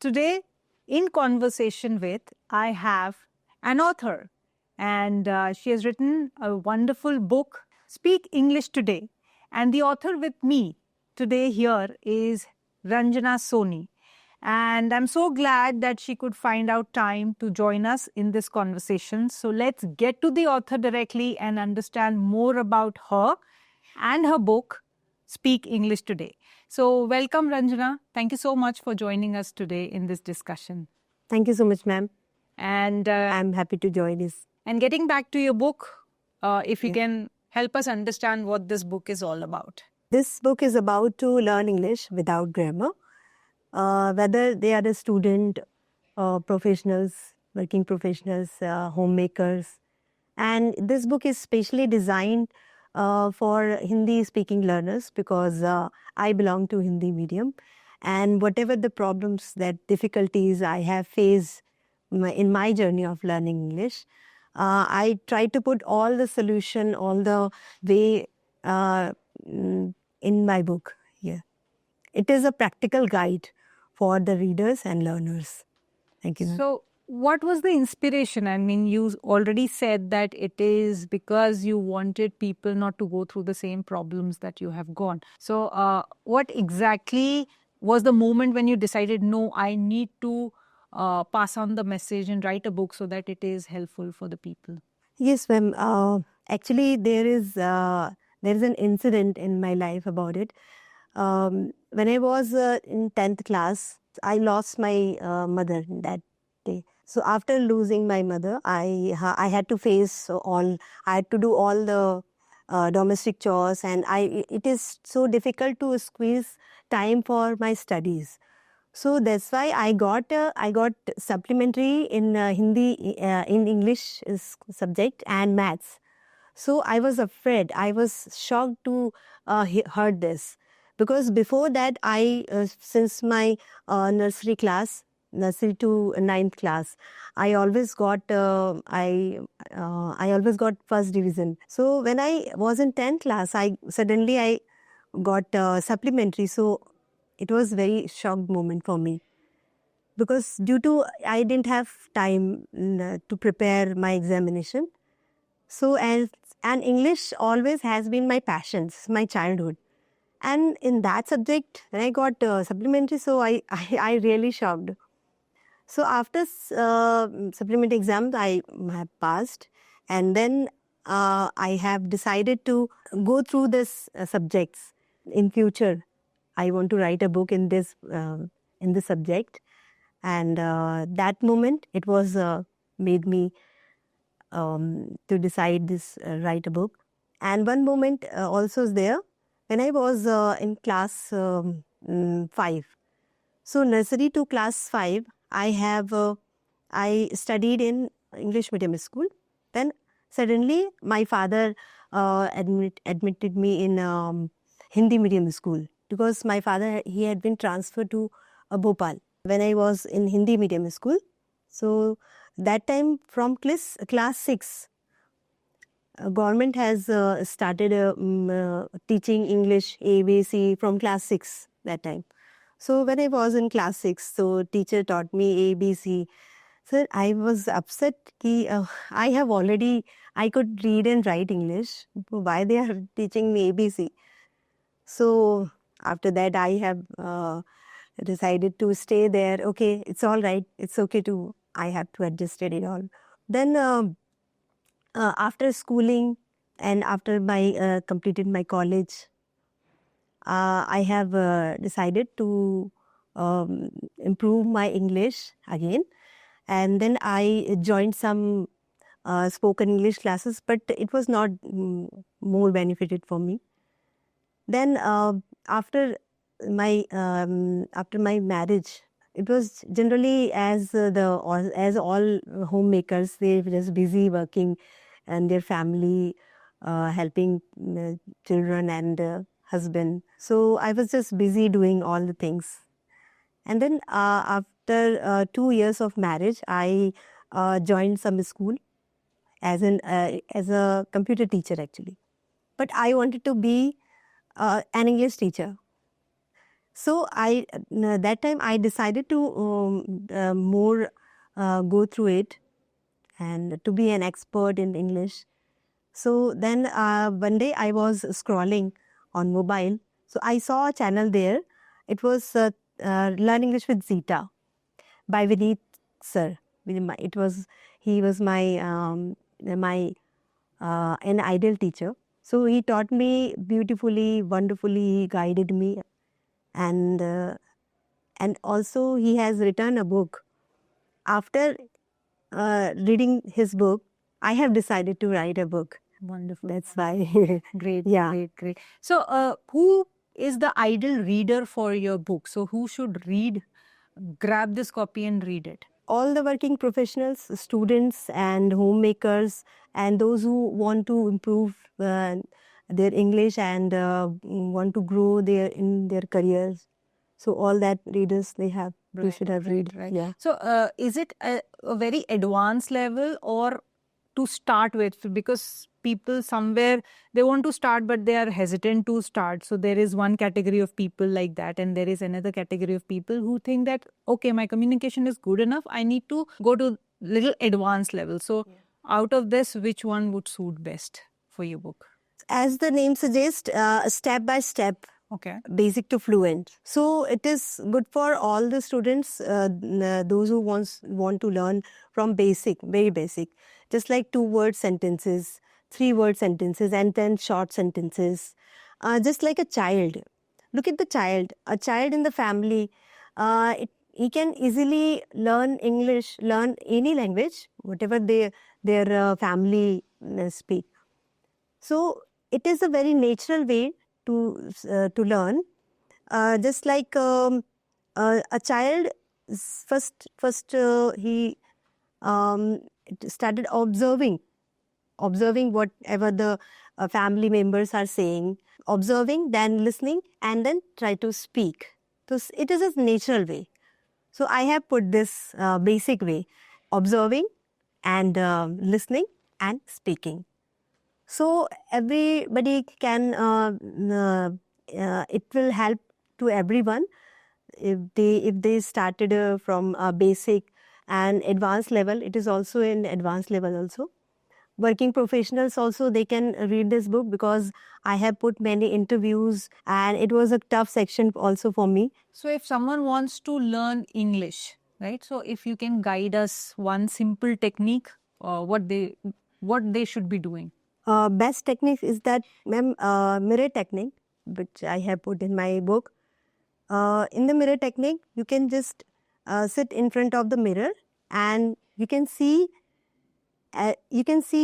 Today, in conversation with, I have an author, and she has written a wonderful book, Speak English Today. And the author with me today here is Ranjana Soni. And I'm so glad that she could find out time to join us in this conversation. So let's get to the author directly and understand more about her and her book, Speak English Today. So welcome, Ranjana. Thank you so much for joining us today in this discussion. Thank you so much, ma'am. And I'm happy to join this. And getting back to your book, if you can help us understand what this book is all about. This book is about to learn English without grammar, whether they are a student, professionals, working professionals, homemakers. And this book is specially designed for Hindi-speaking learners because I belong to Hindi medium. And whatever the problems, that difficulties I have faced in my journey of learning English, I try to put all the solution, all the way in my book here. It is a practical guide for the readers and learners. Thank you. So, what was the inspiration? I mean, you already said that it is because you wanted people not to go through the same problems that you have gone. So, what exactly was the moment when you decided, no, I need to pass on the message and write a book so that it is helpful for the people? Yes, ma'am. Actually, there is an incident in my life about it. When I was in 10th class, I lost my mother that day. So after losing my mother, I had to face all. I had to do all the domestic chores, and it is so difficult to squeeze time for my studies. So that's why I got supplementary in Hindi, in English subject and maths. So I was afraid. I was shocked to heard this, because before that since my nursery to ninth class, I always got I always got first division. So when I was in 10th class, I suddenly got supplementary. So it was very shocked moment for me, because due to I didn't have time to prepare my examination. So and English always has been my passion, my childhood. And in that subject, when I got supplementary, so I really shocked. So after supplementary exams, I have passed, and then I have decided to go through this subjects in future. I want to write a book in this subject, and that moment it was made me to decide this write a book. And one moment also is there when I was in class 5. So nursery to class 5, I studied in English medium school. Then suddenly my father admitted me in Hindi medium school, because my father, he had been transferred to Bhopal when I was in Hindi medium school. So that time from class 6, government has started teaching English ABC from class 6 that time. So when I was in class 6, so teacher taught me ABC. So I was upset ki I could read and write English. Why they are teaching me ABC? So after that, I have decided to stay there. Okay, it's all right. It's okay to, I have to adjust it all. Then after schooling and after my completed my college, I have decided to improve my English again. And then I joined some spoken English classes, but it was not more benefited for me. Then after my marriage, it was generally as all homemakers, they were just busy working and their family, helping children and husband. So I was just busy doing all the things. And then after 2 years of marriage, I joined some school as a computer teacher actually. But I wanted to be an English teacher. So that time I decided to more go through it and to be an expert in English. So then one day I was scrolling on mobile. So I saw a channel there. It was Learn English with Zita by Vineet sir. It was he was my an ideal teacher. So he taught me beautifully, wonderfully. He guided me, and also he has written a book. After reading his book, I have decided to write a book. Wonderful. That's why. Great, Yeah. great. So, who is the ideal reader for your book? So, who should grab this copy and read it? All the working professionals, students, and homemakers, and those who want to improve their English and want to grow in their careers. So all that readers they have, you should have read. Right. Yeah. So, is it a very advanced level or to start with? Because people somewhere they want to start, but they are hesitant to start. So there is one category of people like that, and there is another category of people who think that okay, my communication is good enough. I need to go to little advanced level. So out of this, which one would suit best for your book? As the name suggests, step by step, Okay. basic to fluent. So it is good for all the students, those who want to learn from basic, very basic, just like 2-word sentences, 3-word sentences, and then short sentences. Just like a child. Look at the child. A child in the family, he can easily learn English, learn any language, whatever their family speak. So it is a very natural way to learn. Just like a child, first he started observing whatever the family members are saying, observing, then listening, and then try to speak. So it is a natural way. So I have put this basic way: observing and listening and speaking. So everybody can, it will help to everyone if they started from a basic and advanced level. It is also in advanced level also. Working professionals also, they can read this book because I have put many interviews and it was a tough section also for me. So if someone wants to learn English, right? So if you can guide us one simple technique, what they should be doing. Best technique is that, ma'am, mirror technique, which I have put in my book. In the mirror technique, you can just sit in front of the mirror and you can see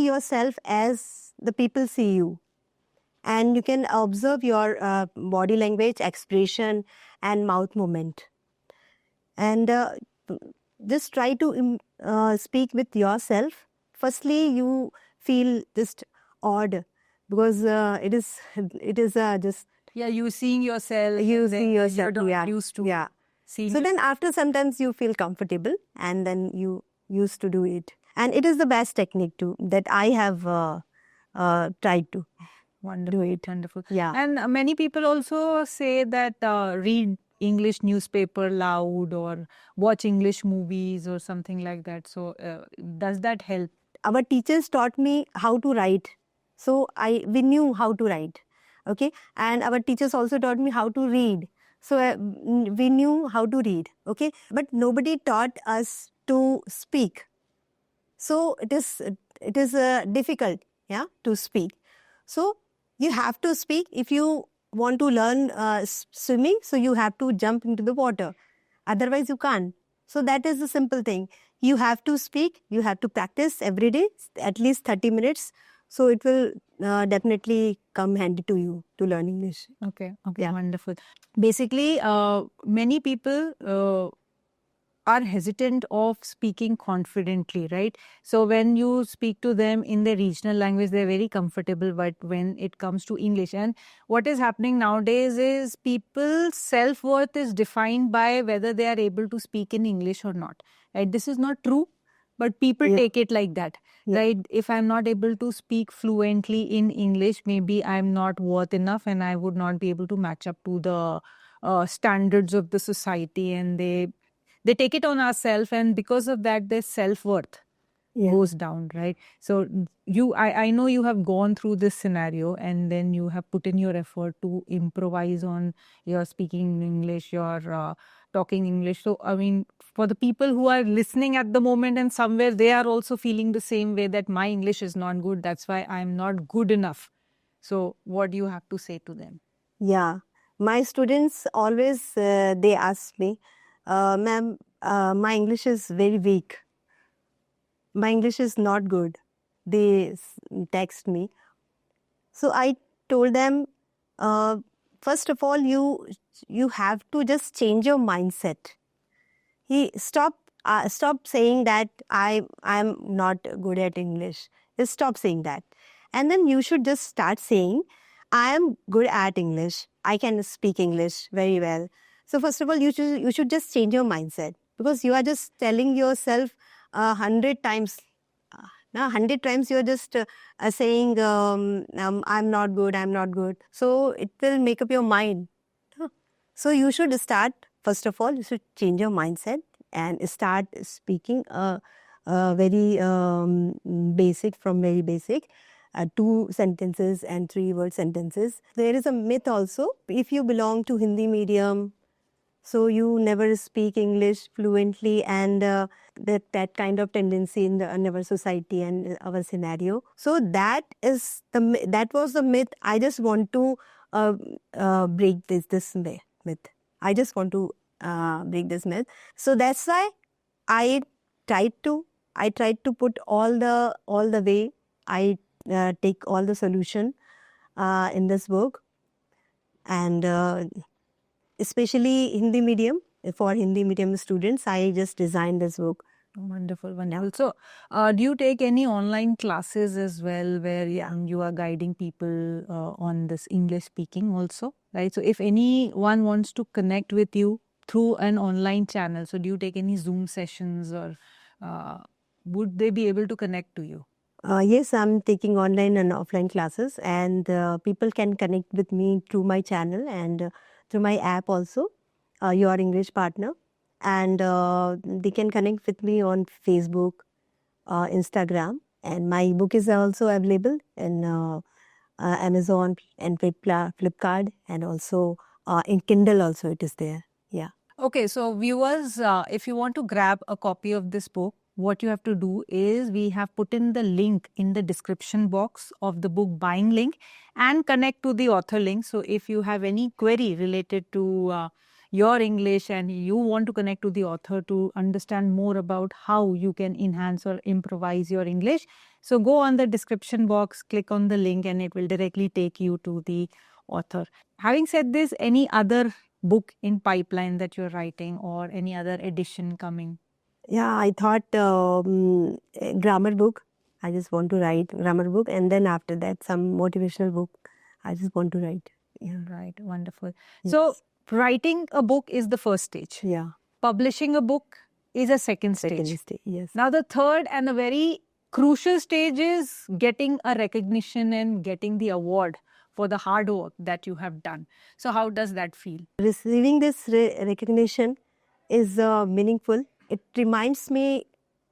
yourself as the people see you, and you can observe your body language, expression, and mouth movement, and just try to speak with yourself. Firstly, you feel just odd because it is just you seeing yourself. you see yourself. You're not Yeah, used to yeah. seeing. So then after sometimes you feel comfortable and then you used to do it. And it is the best technique too that I have tried to Wonderful, do it. wonderful. Yeah. And many people also say that read English newspaper loud or watch English movies or something like that. So does that help? Our teachers taught me how to write. So we knew how to write. Okay. And our teachers also taught me how to read. So we knew how to read. Okay. But nobody taught us to speak. So it is difficult, yeah, to speak. So you have to speak. If you want to learn swimming, so you have to jump into the water. Otherwise, you can't. So that is the simple thing. You have to speak. You have to practice every day, at least 30 minutes. So it will definitely come handy to you to learn English. Okay, Yeah. wonderful. Basically, many people are hesitant of speaking confidently, right? So when you speak to them in their regional language, they're very comfortable. But when it comes to English, and what is happening nowadays is people's self-worth is defined by whether they are able to speak in English or not. Right? This is not true, but people Yeah. take it like that. Yeah. Right? If I'm not able to speak fluently in English, maybe I'm not worth enough and I would not be able to match up to the standards of the society, and they take it on ourselves, and because of that their self-worth Yeah. goes down, right? So I know you have gone through this scenario, and then you have put in your effort to improvise on your speaking English, your talking English. So I mean, for the people who are listening at the moment, and somewhere they are also feeling the same way, that my English is not good, that's why I'm not good enough. So what do you have to say to them? Yeah, my students always they ask me, ma'am, my English is very weak. My English is not good. They text me. So I told them, uh, first of all, you have to just change your mindset. Stop saying that I'm not good at English. Just stop saying that, and then you should just start saying, I am good at English. I can speak English very well. So first of all, you should just change your mindset, because you are just telling yourself 100 times. Now, 100 times you're just saying, I'm not good, I'm not good. So it will make up your mind. Huh. So you should start, first of all, you should change your mindset and start speaking very basic, from very basic. 2 sentences and 3-word sentences. There is a myth also. If you belong to Hindi medium, so you never speak English fluently, and that kind of tendency in our society and our scenario. So that was the myth. I just want to break this myth. I just want to break this myth. So that's why I tried to put all the way. I take all the solution in this book, and especially Hindi medium. For Hindi medium students, I just designed this book. Wonderful, wonderful. So, do you take any online classes as well, where you are guiding people on this English speaking also, right? So, if anyone wants to connect with you through an online channel, so do you take any Zoom sessions, or would they be able to connect to you? Yes, I'm taking online and offline classes, and people can connect with me through my channel and through my app also, Your English Partner. And they can connect with me on Facebook, Instagram, and my book is also available in Amazon and Flipkart, and also in Kindle also it is there. Yeah. Okay, so viewers, if you want to grab a copy of this book, what you have to do is, we have put in the link in the description box of the book buying link, and connect to the author link. So if you have any query related to your English, and you want to connect to the author to understand more about how you can enhance or improvise your English, so go on the description box, click on the link, and it will directly take you to the author. Having said this, any other book in pipeline that you're writing, or any other edition coming? Yeah, I thought a grammar book. I just want to write grammar book, and then after that some motivational book. I just want to write. Yeah. Right, wonderful. Yes. So, writing a book is the first stage. Yeah. Publishing a book is a second stage. Second stage. Yes. Now, the third and a very crucial stage is getting a recognition and getting the award for the hard work that you have done. So, how does that feel? Receiving this recognition is meaningful. It reminds me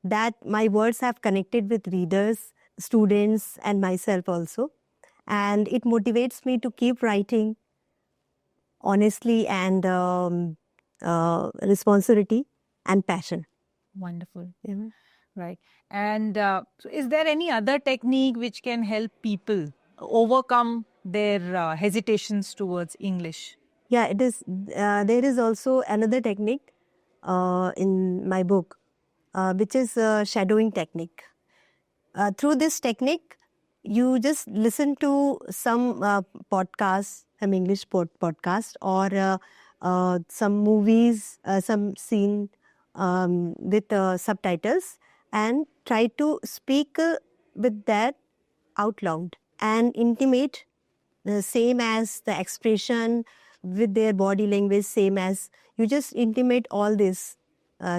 that my words have connected with readers, students, and myself also. And it motivates me to keep writing honestly, and responsibility and passion. Wonderful. Yeah. Right. And so is there any other technique which can help people overcome their hesitations towards English? Yeah, it is. There is also another technique in my book, which is shadowing technique. Through this technique, you just listen to some podcasts, some English podcast, or some movies, some scene with subtitles, and try to speak with that out loud and intimate the same as the expression with their body language, same as you just intimate all these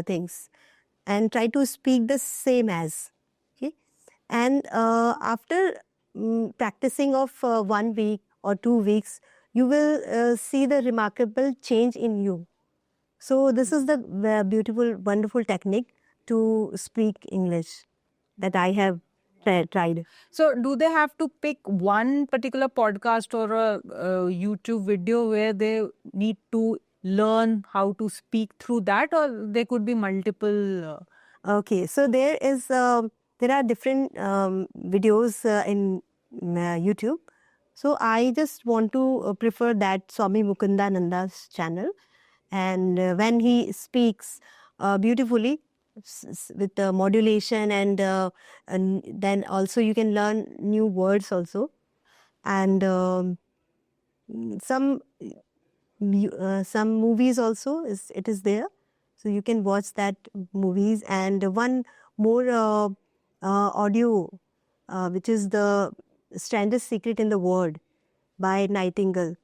things and try to speak the same as. Okay, and after practicing of 1 week or 2 weeks, you will see the remarkable change in you. So this is the beautiful, wonderful technique to speak English that I have tried. So, do they have to pick one particular podcast or a YouTube video where they need to learn how to speak through that, or there could be multiple? Okay, so there are different videos in YouTube. So I just want to prefer that Swami Mukundananda's channel, and when he speaks beautifully with the modulation, and then also you can learn new words also, and some movies also is there, so you can watch that movies. And one more audio, which is the strangest secret in the world by Nightingale.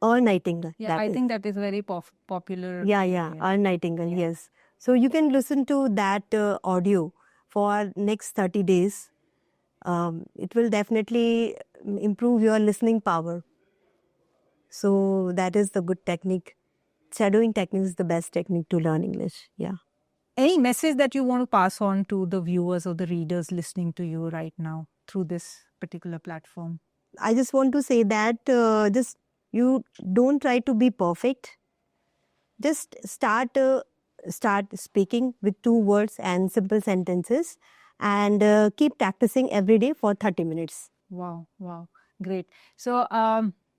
Or Nightingale. Yeah, I think that is very popular. Yeah, Earl Nightingale, yes. So you can listen to that audio for next 30 days. It will definitely improve your listening power. So that is the good technique. Shadowing technique is the best technique to learn English. Yeah. Any message that you want to pass on to the viewers or the readers listening to you right now through this particular platform? I just want to say that just you don't try to be perfect. Just start speaking with 2 words and simple sentences, and keep practicing every day for 30 minutes. Wow, great. So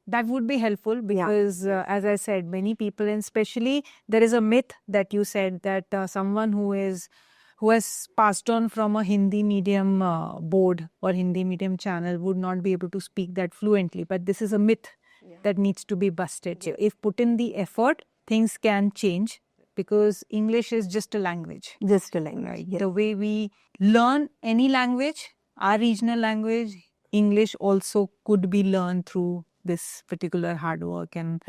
that would be helpful because, as I said, many people, and especially there is a myth that you said that someone who has passed on from a Hindi medium board or Hindi medium channel would not be able to speak that fluently. But this is a myth that needs to be busted. So if put in the effort, things can change, because English is just a language. Just a language. Right. Yes. The way we learn any language, our regional language, English also could be learned through this particular hard work and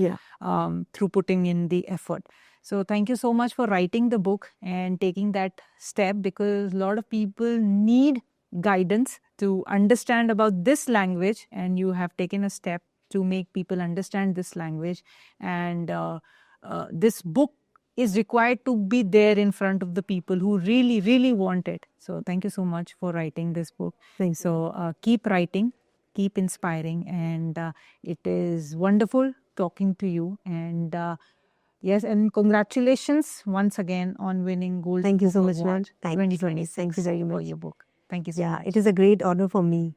through putting in the effort. So thank you so much for writing the book and taking that step, because a lot of people need guidance to understand about this language, and you have taken a step to make people understand this language. And this book is required to be there in front of the people who really, really want it. So thank you so much for writing this book. So keep writing, keep inspiring, and it is wonderful talking to you. And yes, and congratulations once again on winning Gold. Thank you so much, ma'am. Award Thank you. 2026 Thank you very for much. your book. Thank you so much. It is a great honor for me.